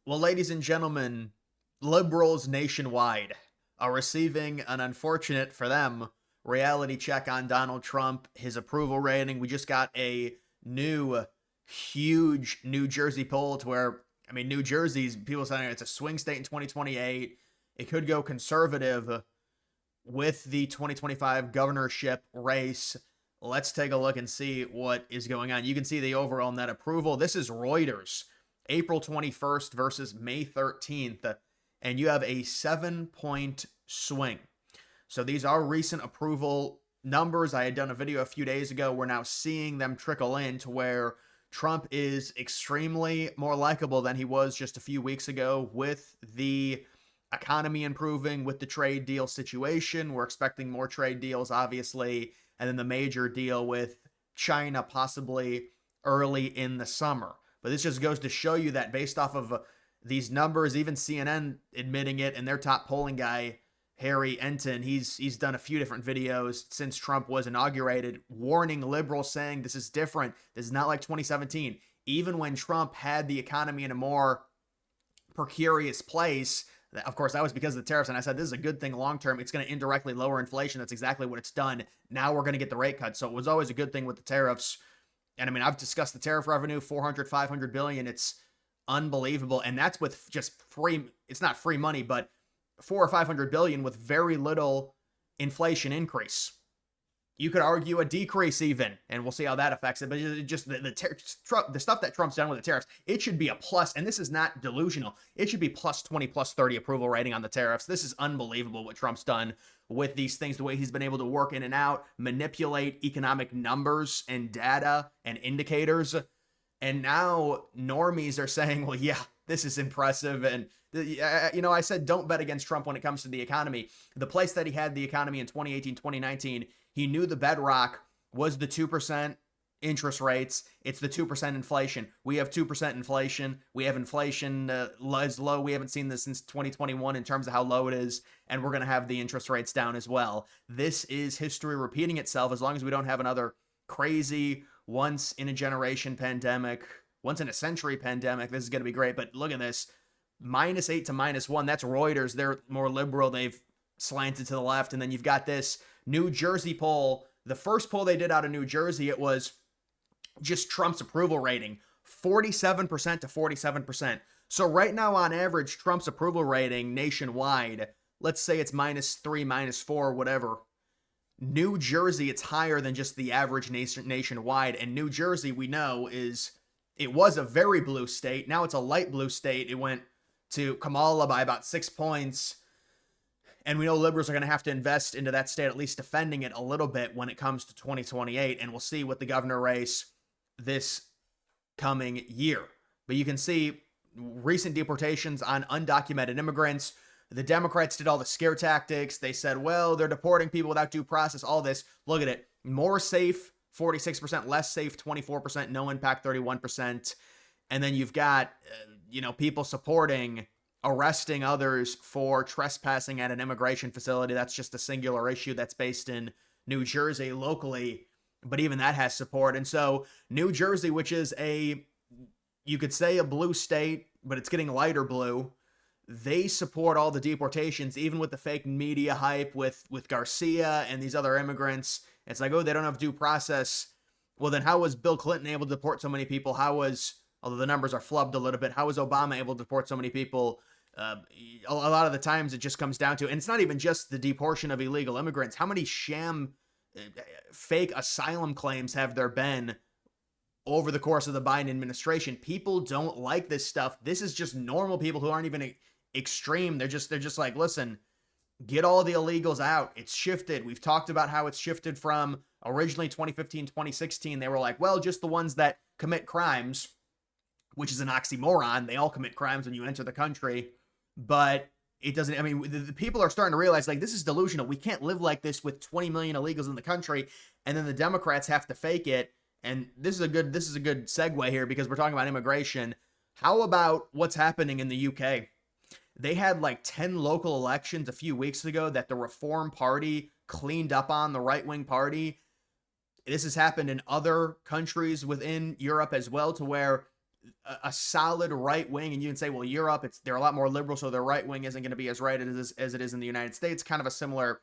Well, ladies and gentlemen, liberals nationwide are receiving an unfortunate for them reality check on Donald Trump, his approval rating. We just got a new, huge New Jersey poll to where, New Jersey's people saying it's a swing state in 2028. It could go conservative with the 2025 governorship race. Let's take a look and see what is going on. You can see the overall net approval. This is Reuters, April 21st versus May 13th, and you have a 7-point swing. So these are recent approval numbers. I had done a video a few days ago. We're now seeing them trickle in to where Trump is extremely more likable than he was just a few weeks ago with the economy improving, with the trade deal situation. We're expecting more trade deals, obviously, and then the major deal with China possibly early in the summer. But this just goes to show you that based off of these numbers, even CNN admitting it, and their top polling guy, Harry Enton, he's done a few different videos since Trump was inaugurated, warning liberals, saying this is different. This is not like 2017. Even when Trump had the economy in a more precarious place, of course, that was because of the tariffs. And I said, this is a good thing long term. It's going to indirectly lower inflation. That's exactly what it's done. Now we're going to get the rate cut. So it was always a good thing with the tariffs. And I've discussed the tariff revenue, 400, 500 billion. It's unbelievable. And that's with just free, it's not free money, but 400 or 500 billion with very little inflation increase. You could argue a decrease even, and we'll see how that affects it. But just the stuff that Trump's done with the tariffs, it should be a plus. And this is not delusional. It should be plus 20, plus 30 approval rating on the tariffs. This is unbelievable what Trump's done with these things, the way he's been able to work in and out, manipulate economic numbers and data and indicators. And now normies are saying, well, yeah, this is impressive. And, I said don't bet against Trump when it comes to the economy. The place that he had the economy in 2018, 2019, he knew the bedrock was the 2% interest rates. It's the 2% inflation. We have 2% inflation. We have inflation as low. We haven't seen this since 2021 in terms of how low it is. And we're going to have the interest rates down as well. This is history repeating itself as long as we don't have another crazy once in a generation pandemic, once in a century pandemic. This is going to be great. But look at this. -8 to -1. That's Reuters. They're more liberal. They've slanted to the left. And then you've got this New Jersey poll. The first poll they did out of New Jersey, it was just Trump's approval rating, 47% to 47%. So right now, on average, Trump's approval rating nationwide, let's say it's -3, -4, whatever. New Jersey, it's higher than just the average nationwide. And New Jersey, we know, it was a very blue state. Now it's a light blue state. It went to Kamala by about 6 points. And we know liberals are going to have to invest into that state, at least defending it a little bit when it comes to 2028. And we'll see with the governor race this coming year. But you can see recent deportations on undocumented immigrants. The Democrats did all the scare tactics. They said, well, they're deporting people without due process, all this. Look at it. More safe, 46%, less safe, 24%, no impact, 31%. And then you've got, people supporting arresting others for trespassing at an immigration facility. That's just a singular issue that's based in New Jersey locally, but even that has support. And so New Jersey, which is you could say a blue state, but it's getting lighter blue, they support all the deportations, even with the fake media hype with Garcia and these other immigrants. It's like, oh, they don't have due process. Well, then how was Bill Clinton able to deport so many people? Although the numbers are flubbed a little bit, how was Obama able to deport so many people? A lot of the times it just comes down to, and it's not even just the deportation of illegal immigrants. How many sham fake asylum claims have there been over the course of the Biden administration? People don't like this stuff. This is just normal people who aren't even extreme. They're just like, listen, get all the illegals out. It's shifted. We've talked about how it's shifted from originally 2015, 2016. They were like, well, just the ones that commit crimes, which is an oxymoron. They all commit crimes when you enter the country. But it doesn't, the people are starting to realize, like, this is delusional. We can't live like this with 20 million illegals in the country. And then the Democrats have to fake it. And this is a good segue here because we're talking about immigration. How about what's happening in the UK? They had like 10 local elections a few weeks ago that the Reform Party cleaned up on, the right-wing party. This has happened in other countries within Europe as well, to where a solid right wing, and you can say, well, Europe, they're a lot more liberal, so their right wing isn't going to be as right as it is in the United States. Kind of a similar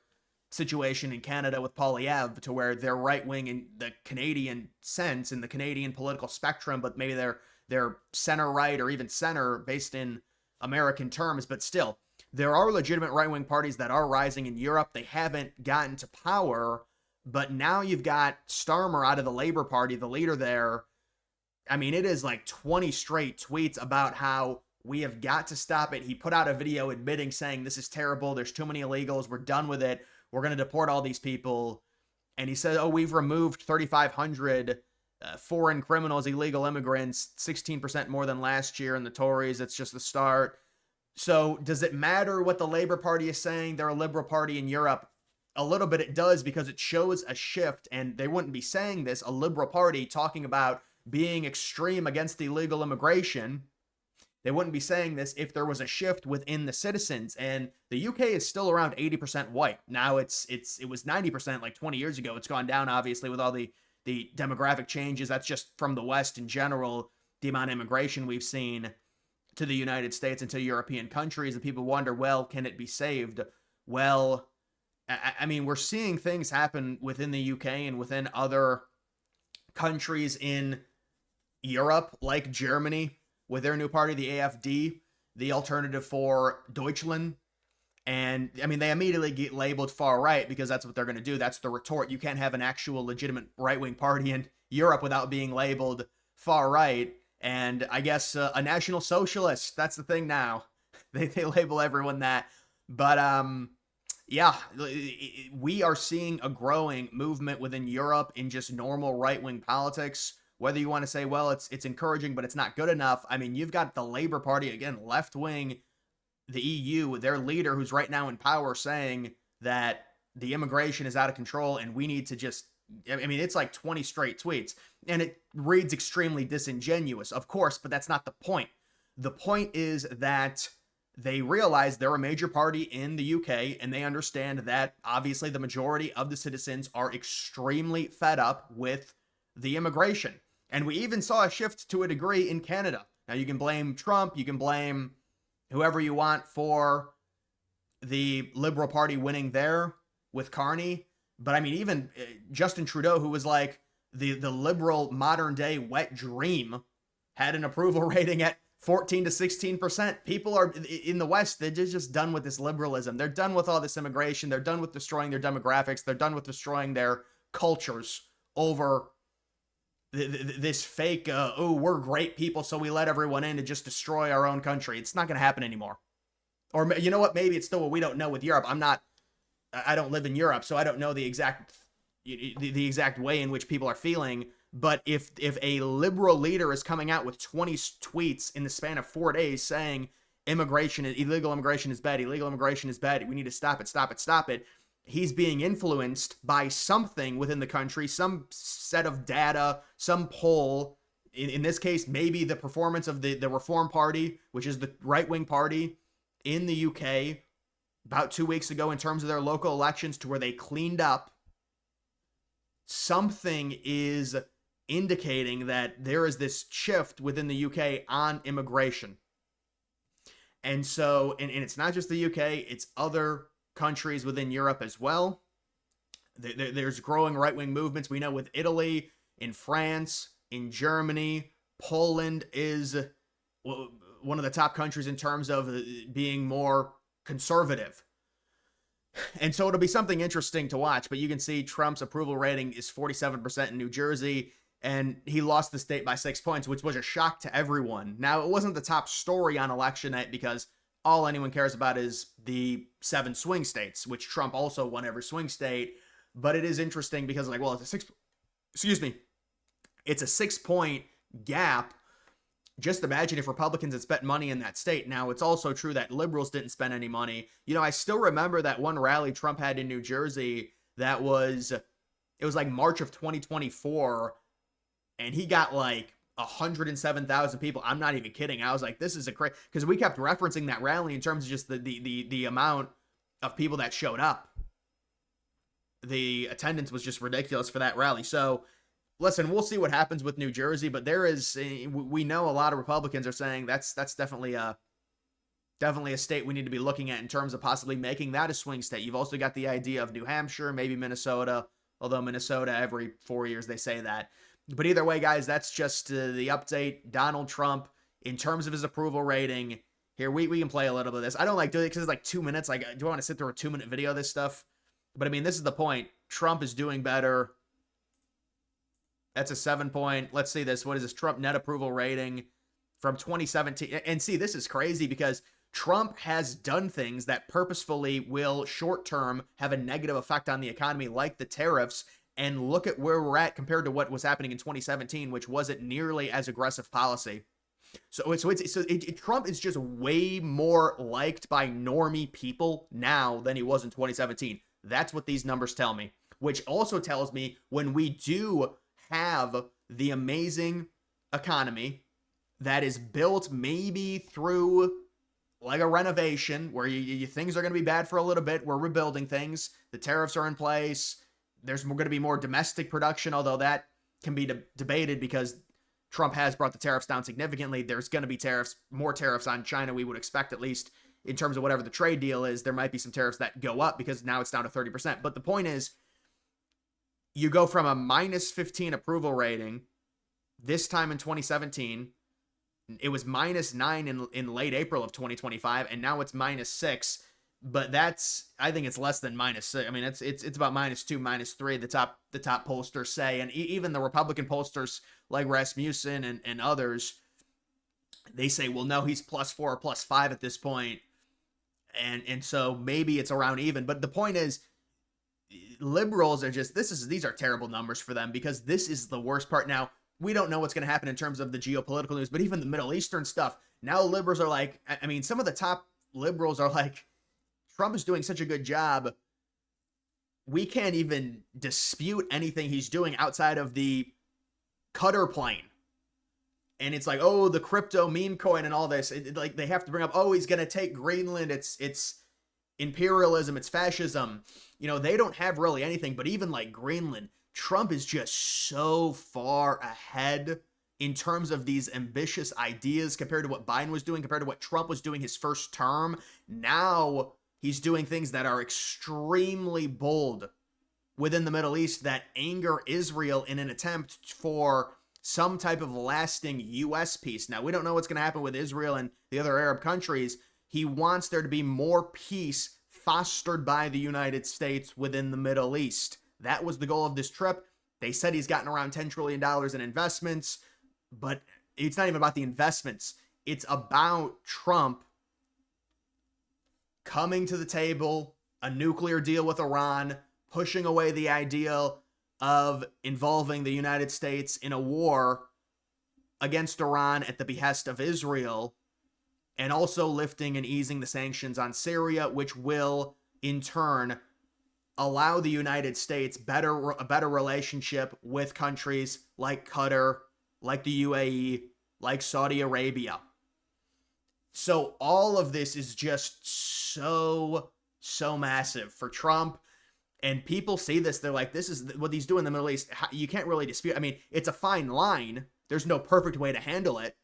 situation in Canada with Polyev, to where they're right wing in the Canadian sense, in the Canadian political spectrum, but maybe they're center right or even center based in American terms. But still, there are legitimate right wing parties that are rising in Europe. They haven't gotten to power, but now you've got Starmer out of the Labour Party, the leader there. I mean, it is like 20 straight tweets about how we have got to stop it. He put out a video admitting, saying, this is terrible. There's too many illegals. We're done with it. We're going to deport all these people. And he said, oh, we've removed 3,500 foreign criminals, illegal immigrants, 16% more than last year. And the Tories, it's just the start. So does it matter what the Labour Party is saying? They're a liberal party in Europe. A little bit it does, because it shows a shift. And they wouldn't be saying this, a liberal party talking about being extreme against illegal immigration. They wouldn't be saying this if there was a shift within the citizens. And the UK is still around 80% white. Now it was 90% like 20 years ago. It's gone down, obviously, with all the demographic changes. That's just from the West in general, the amount of immigration we've seen to the United States and to European countries. And people wonder, well, can it be saved? Well, I mean, we're seeing things happen within the UK and within other countries in Europe, like Germany, with their new party, the AfD, the alternative for Deutschland. And I mean, they immediately get labeled far right because that's what they're going to do. That's the retort. You can't have an actual legitimate right-wing party in Europe without being labeled far right. And I guess a national socialist, that's the thing now. They label everyone that. But yeah, we are seeing a growing movement within Europe in just normal right-wing politics. Whether you want to say, well, it's encouraging, but it's not good enough. I mean, you've got the Labour Party, again, left-wing, the EU, their leader who's right now in power, saying that the immigration is out of control and we need to just, I mean, it's like 20 straight tweets. And it reads extremely disingenuous, of course, but that's not the point. The point is that they realize they're a major party in the UK, and they understand that obviously the majority of the citizens are extremely fed up with the immigration. And we even saw a shift to a degree in Canada. Now, you can blame Trump, you can blame whoever you want for the Liberal Party winning there with Carney. But I mean, even Justin Trudeau, who was like the liberal modern day wet dream, had an approval rating at 14 to 16%. People are in the West, they're just done with this liberalism. They're done with all this immigration. They're done with destroying their demographics. They're done with destroying their cultures over this fake, oh, we're great people, so we let everyone in to just destroy our own country. It's not going to happen anymore. Or you know what? Maybe it's still what we don't know with Europe. I don't live in Europe, so I don't know the exact way in which people are feeling. But if a liberal leader is coming out with 20 tweets in the span of 4 days saying illegal immigration is bad, illegal immigration is bad, we need to stop it, stop it, stop it, he's being influenced by something within the country, some set of data, some poll. In this case, maybe the performance of the Reform Party, which is the right-wing party in the UK, about 2 weeks ago in terms of their local elections, to where they cleaned up. Something is indicating that there is this shift within the UK on immigration. And so, and it's not just the UK, it's other countries within Europe as well. There's growing right-wing movements. We know with Italy, in France, in Germany, Poland is one of the top countries in terms of being more conservative. And so it'll be something interesting to watch. But you can see Trump's approval rating is 47% in New Jersey, and he lost the state by 6 points, which was a shock to everyone. Now, it wasn't the top story on election night because all anyone cares about is the 7 swing states, which Trump also won every swing state. But it is interesting because, like, well, it's a 6-point gap. Just imagine if Republicans had spent money in that state. Now, it's also true that liberals didn't spend any money. You know, I still remember that one rally Trump had in New Jersey it was like March of 2024, and he got like 107,000 people. I'm not even kidding. I was like, this is a crazy, because we kept referencing that rally in terms of just the amount of people that showed up. The attendance was just ridiculous for that rally. So listen, we'll see what happens with New Jersey, but there is, we know a lot of Republicans are saying that's definitely a state we need to be looking at in terms of possibly making that a swing state. You've also got the idea of New Hampshire, maybe Minnesota, although Minnesota every 4 years they say that. But either way, guys, that's just the update. Donald Trump, in terms of his approval rating, here we can play a little bit of this. I don't like doing it because it's like 2 minutes. Like, do I want to sit through a 2-minute video of this stuff? But I mean, this is the point. Trump is doing better. That's a 7 point. Let's see this. What is this? Trump net approval rating from 2017. And see, this is crazy because Trump has done things that purposefully will short-term have a negative effect on the economy, like the tariffs. And look at where we're at compared to what was happening in 2017, which wasn't nearly as aggressive policy. Trump is just way more liked by normie people now than he was in 2017. That's what these numbers tell me, which also tells me when we do have the amazing economy that is built maybe through like a renovation where things are going to be bad for a little bit. We're rebuilding things. The tariffs are in place. There's going to be more domestic production, although that can be debated because Trump has brought the tariffs down significantly. There's going to be more tariffs on China, we would expect, at least in terms of whatever the trade deal is. There might be some tariffs that go up because now it's down to 30%. But the point is, you go from a minus 15 approval rating this time in 2017. It was minus 9 in late April of 2025, and now it's minus 6. But I think it's less than minus 6. I mean, it's about minus 2, minus 3. The top pollsters say, and even the Republican pollsters like Rasmussen and others, they say, well, no, he's plus 4 or plus 5 at this point, and so maybe it's around even. But the point is, liberals are just these are terrible numbers for them because this is the worst part. Now, we don't know what's going to happen in terms of the geopolitical news, but even the Middle Eastern stuff. Now liberals are like, I mean, some of the top liberals are like, Trump is doing such a good job. We can't even dispute anything he's doing outside of the Qatar plane. And it's like, oh, the crypto meme coin and all this. Like they have to bring up, oh, he's going to take Greenland. It's imperialism. It's fascism. You know, they don't have really anything, but even like Greenland, Trump is just so far ahead in terms of these ambitious ideas compared to what Biden was doing, compared to what Trump was doing his first term. Now he's doing things that are extremely bold within the Middle East that anger Israel in an attempt for some type of lasting U.S. peace. Now, we don't know what's going to happen with Israel and the other Arab countries. He wants there to be more peace fostered by the United States within the Middle East. That was the goal of this trip. They said he's gotten around $10 trillion in investments, but it's not even about the investments. It's about Trump coming to the table, a nuclear deal with Iran, pushing away the idea of involving the United States in a war against Iran at the behest of Israel, and also lifting and easing the sanctions on Syria, which will, in turn, allow the United States a better relationship with countries like Qatar, like the UAE, like Saudi Arabia. So all of this is just so massive for Trump. And people see this, they're like, this is what he's doing in the Middle East. You can't really dispute. I mean, it's a fine line. There's no perfect way to handle it,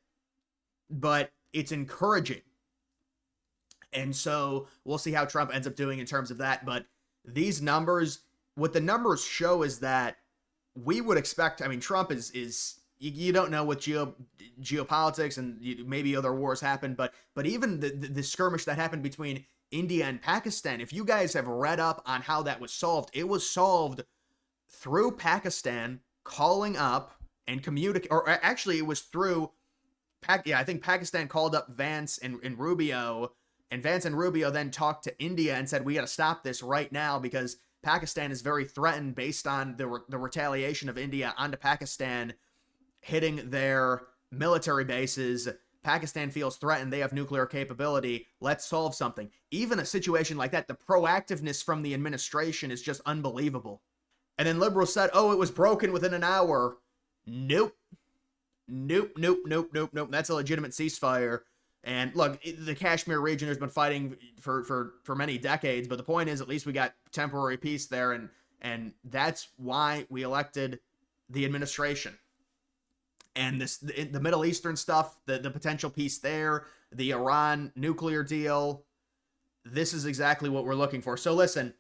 but it's encouraging. And so we'll see how Trump ends up doing in terms of that. But these numbers, what the numbers show is that we would expect, I mean, Trump is you don't know what geopolitics and maybe other wars happen, but even the skirmish that happened between India and Pakistan, if you guys have read up on how that was solved, it was solved through Pakistan calling up and communicate, or actually it was through, I think Pakistan called up Vance and Rubio, and Vance and Rubio then talked to India and said, we got to stop this right now because Pakistan is very threatened based on the retaliation of India onto Pakistan hitting their military bases. Pakistan feels threatened. They have nuclear capability. Let's solve something. Even a situation like that, the proactiveness from the administration is just unbelievable. And then liberals said, oh, it was broken within an hour. Nope. That's a legitimate ceasefire. And look, the Kashmir region has been fighting for many decades, but the point is, at least we got temporary peace there, and that's why we elected the administration. And the Middle Eastern stuff, the potential peace there, the Iran nuclear deal, this is exactly what we're looking for. So listen,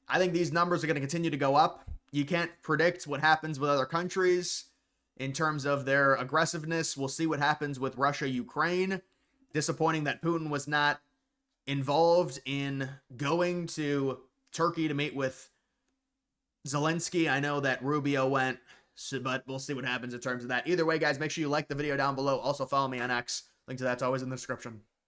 I think these numbers are going to continue to go up. You can't predict what happens with other countries in terms of their aggressiveness. We'll see what happens with Russia, Ukraine. Disappointing that Putin was not involved in going to Turkey to meet with Zelensky. I know that Rubio went, but we'll see what happens in terms of that. Either way, guys, make sure you like the video down below. Also, follow me on X. Link to that's always in the description.